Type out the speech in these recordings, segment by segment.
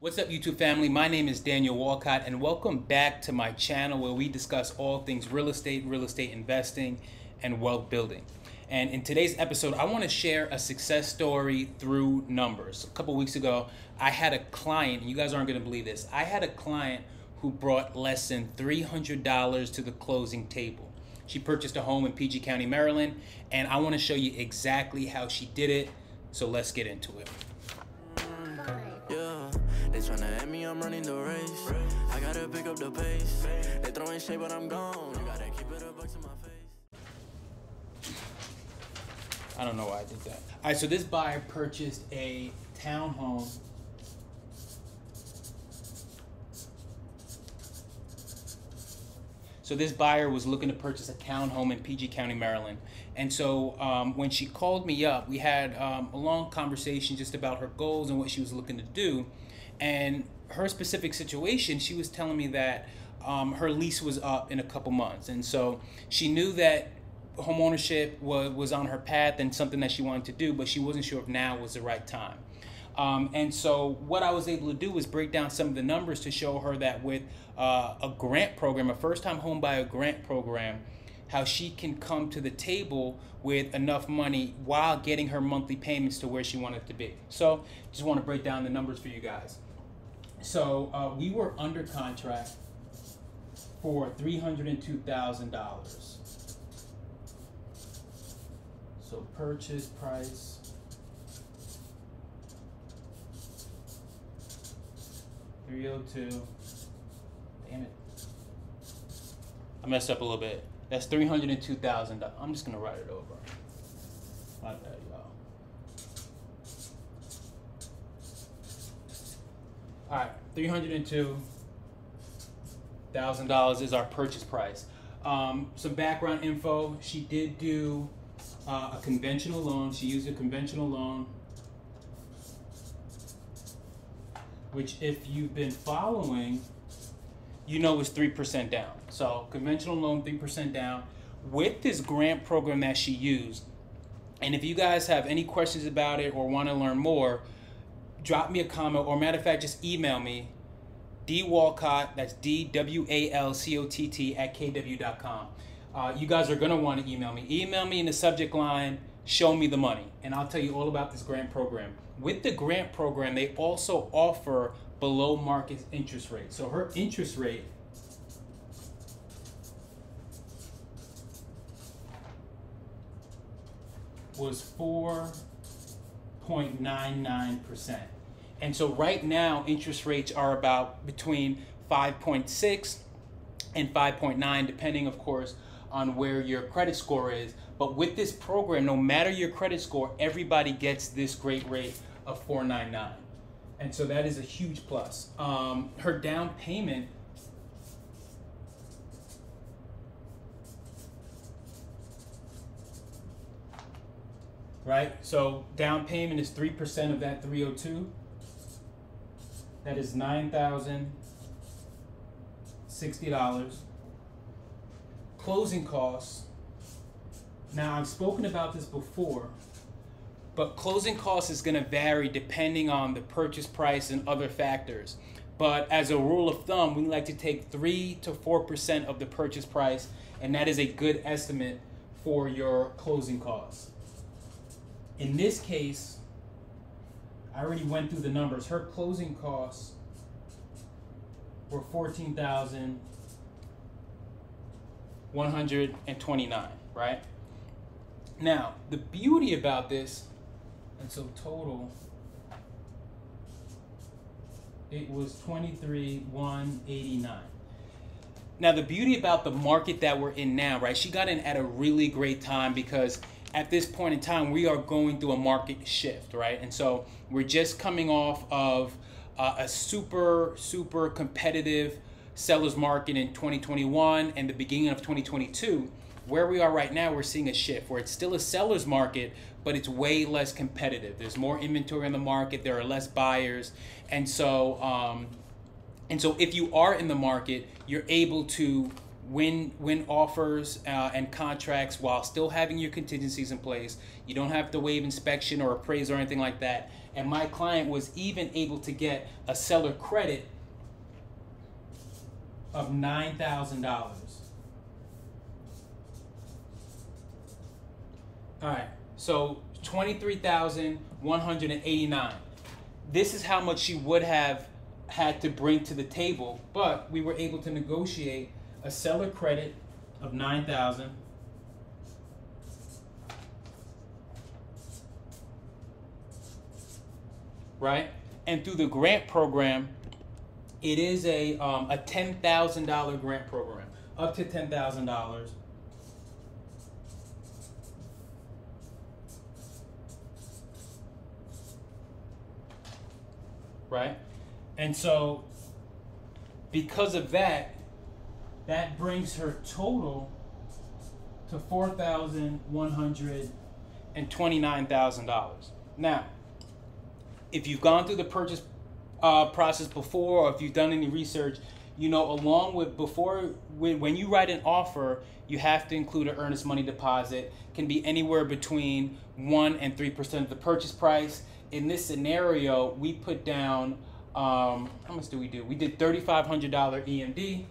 What's up, YouTube family? My name is Daniel Walcott, and welcome back to my channel where we discuss all things real estate investing, and wealth building. And in today's episode, I want to share a success story through numbers. A couple weeks ago, I had a client, and you guys aren't going to believe this. I had a client who brought less than $300 to the closing table. She purchased a home in PG County, Maryland, and I want to show you exactly how she did it. So let's get into it. Yeah, they tryna at me, I'm running the race. I gotta pick up the pace. They throwing shade, but I'm gone. You gotta keep it a buck to my face. I don't know why I did that. All right, so this buyer purchased a townhome. So this buyer was looking to purchase a townhome in PG County, Maryland. And so when she called me up, we had a long conversation just about her goals and what she was looking to do. And her specific situation, she was telling me that her lease was up in a couple months. And so she knew that homeownership was on her path and something that she wanted to do, but she wasn't sure if now was the right time. And so what I was able to do was break down some of the numbers to show her that with a grant program, a first-time homebuyer grant program, how she can come to the table with enough money while getting her monthly payments to where she wanted to be. So just want to break down the numbers for you guys. So we were under contract for $302,000. So purchase price, $302. Damn it. I messed up a little bit. That's $302,000. I'm just gonna write it over. My bad, y'all. All right, $302,000 is our purchase price. Some background info. She did do a conventional loan. She used a conventional loan, which if you've been following, you know is 3% down. So conventional loan, 3% down with this grant program that she used. And if you guys have any questions about it or want to learn more, drop me a comment, or matter of fact, just email me, dwalcott, that's DWALCOTT @kw.com. You guys are going to want to email me. Email me in the subject line, show me the money, and I'll tell you all about this grant program. With the grant program, they also offer below market interest rate. So her interest rate was 4.99%. And so right now, interest rates are about between 5.6 and 5.9, depending, of course, on where your credit score is. But with this program, no matter your credit score, everybody gets this great rate of 4.99. And so that is a huge plus. Her down payment right? So down payment is 3% of that 302. That is $9,060. Closing costs. Now, I've spoken about this before, but closing costs is going to vary depending on the purchase price and other factors. But as a rule of thumb, we like to take 3 to 4% of the purchase price, and that is a good estimate for your closing costs. In this case, I already went through the numbers. Her closing costs were $14,129, right? Now, the beauty about this, and so total, it was $23,189. Now, the beauty about the market that we're in now, right? She got in at a really great time because at this point in time, we are going through a market shift, right? And so we're just coming off of a super competitive seller's market in 2021 and the beginning of 2022. Where we are right now, we're seeing a shift where it's still a seller's market, but it's way less competitive. There's more inventory in the market. There are less buyers. And so if you are in the market, you're able to win offers and contracts while still having your contingencies in place. You don't have to waive inspection or appraise or anything like that. And my client was even able to get a seller credit of $9,000. All right, so $23,189. This is how much she would have had to bring to the table, but we were able to negotiate a seller credit of $9,000. Right? And through the grant program, it is a $10,000 grant program, up to $10,000. Right? And so because of that, that brings her total to $4,129,000. Now, if you've gone through the purchase process before, or if you've done any research, you know, along with when you write an offer, you have to include an earnest money deposit. Can be anywhere between 1% and 3% of the purchase price. In this scenario, we put down, how much do? We did $3,500 EMD.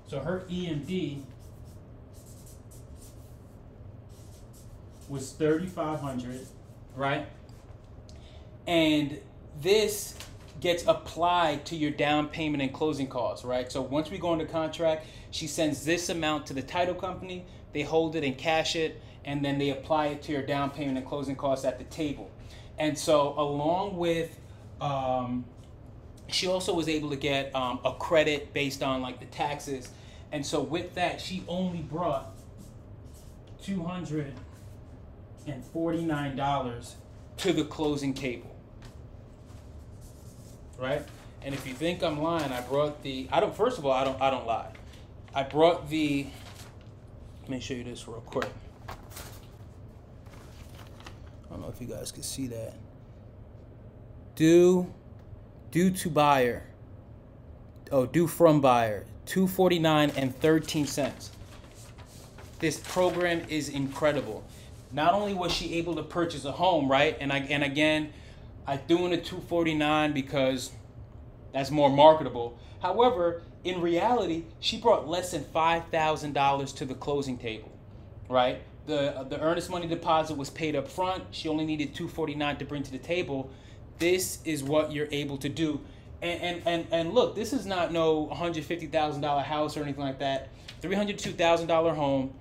So her EMD was $3,500, right? And this gets applied to your down payment and closing costs, right? So once we go into contract, she sends this amount to the title company, they hold it and cash it, and then they apply it to your down payment and closing costs at the table. And so along with, she also was able to get a credit based on like the taxes. And so with that, she only brought $249 to the closing table. Right? And if you think I'm lying, I brought the, first of all, I don't lie. I brought the, let me show you this real quick. I don't know if you guys can see that. Due from buyer, $249.13. This program is incredible. Not only was she able to purchase a home, right? And again, I threw in a $249 because that's more marketable. However, in reality, she brought less than $5,000 to the closing table, right? The earnest money deposit was paid up front. She only needed $249 to bring to the table. This is what you're able to do. And look, this is not no $150,000 house or anything like that. $302,000 home.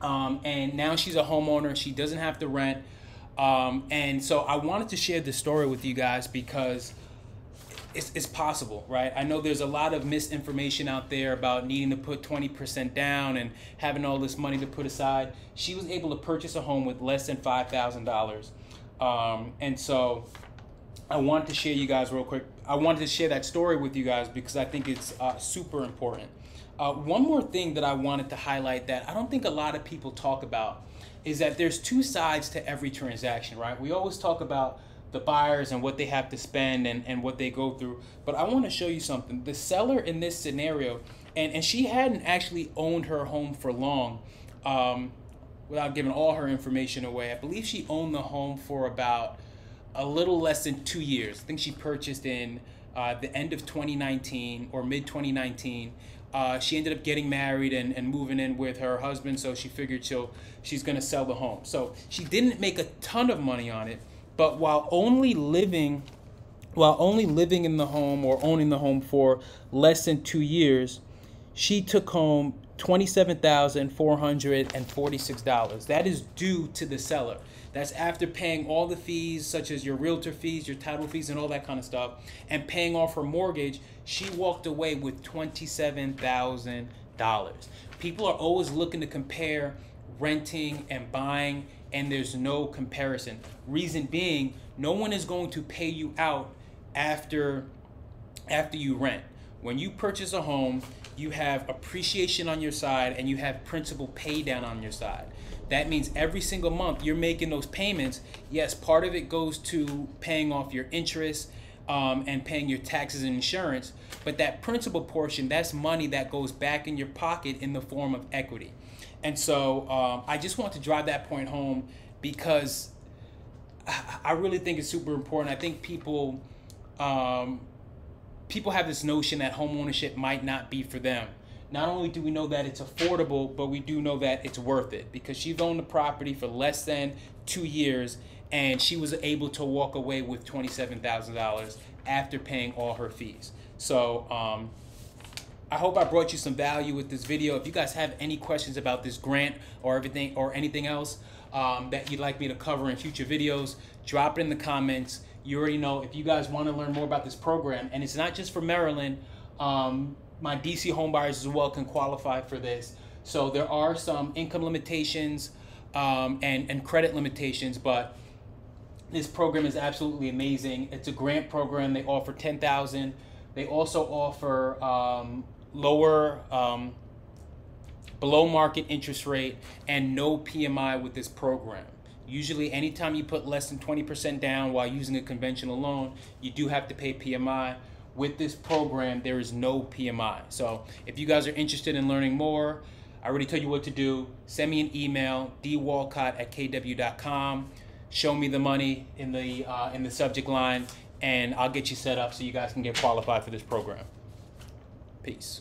And now she's a homeowner. She doesn't have to rent. And so I wanted to share this story with you guys because it's possible, right? I know there's a lot of misinformation out there about needing to put 20% down and having all this money to put aside. She was able to purchase a home with less than $5,000. And so I wanted to share you guys real quick. I wanted to share that story with you guys because I think it's super important. One more thing that I wanted to highlight that I don't think a lot of people talk about is that there's two sides to every transaction, right? We always talk about the buyers and what they have to spend and what they go through. But I want to show you something. The seller in this scenario, and she hadn't actually owned her home for long, without giving all her information away. I believe she owned the home for about a little less than 2 years. I think she purchased in the end of 2019 or mid 2019. She ended up getting married and moving in with her husband, so she figured she's going to sell the home. So she didn't make a ton of money on it, but while only living in the home or owning the home for less than 2 years, she took home $27,446. That is due to the seller. That's after paying all the fees, such as your realtor fees, your title fees, and all that kind of stuff, and paying off her mortgage. She walked away with $27,000. People are always looking to compare renting and buying, and there's no comparison. Reason being, no one is going to pay you out after you rent. When you purchase a home, you have appreciation on your side and you have principal pay down on your side. That means every single month you're making those payments. Yes, part of it goes to paying off your interest and paying your taxes and insurance, but that principal portion, that's money that goes back in your pocket in the form of equity. And so I just want to drive that point home because I really think it's super important. I think people people have this notion that home ownership might not be for them. Not only do we know that it's affordable, but we do know that it's worth it, because she's owned the property for less than 2 years and she was able to walk away with $27,000 after paying all her fees. So I hope I brought you some value with this video. If you guys have any questions about this grant or everything or anything else that you'd like me to cover in future videos, drop it in the comments. You already know, if you guys want to learn more about this program, and it's not just for Maryland, my DC homebuyers as well can qualify for this. So there are some income limitations and credit limitations, but this program is absolutely amazing. It's a grant program. They offer $10,000. They also offer lower below market interest rate and no PMI with this program. Usually anytime you put less than 20% down while using a conventional loan, you do have to pay PMI. With this program, there is no PMI. So if you guys are interested in learning more, I already told you what to do. Send me an email, dwalcott@kw.com. Show me the money in the subject line, and I'll get you set up so you guys can get qualified for this program. Peace.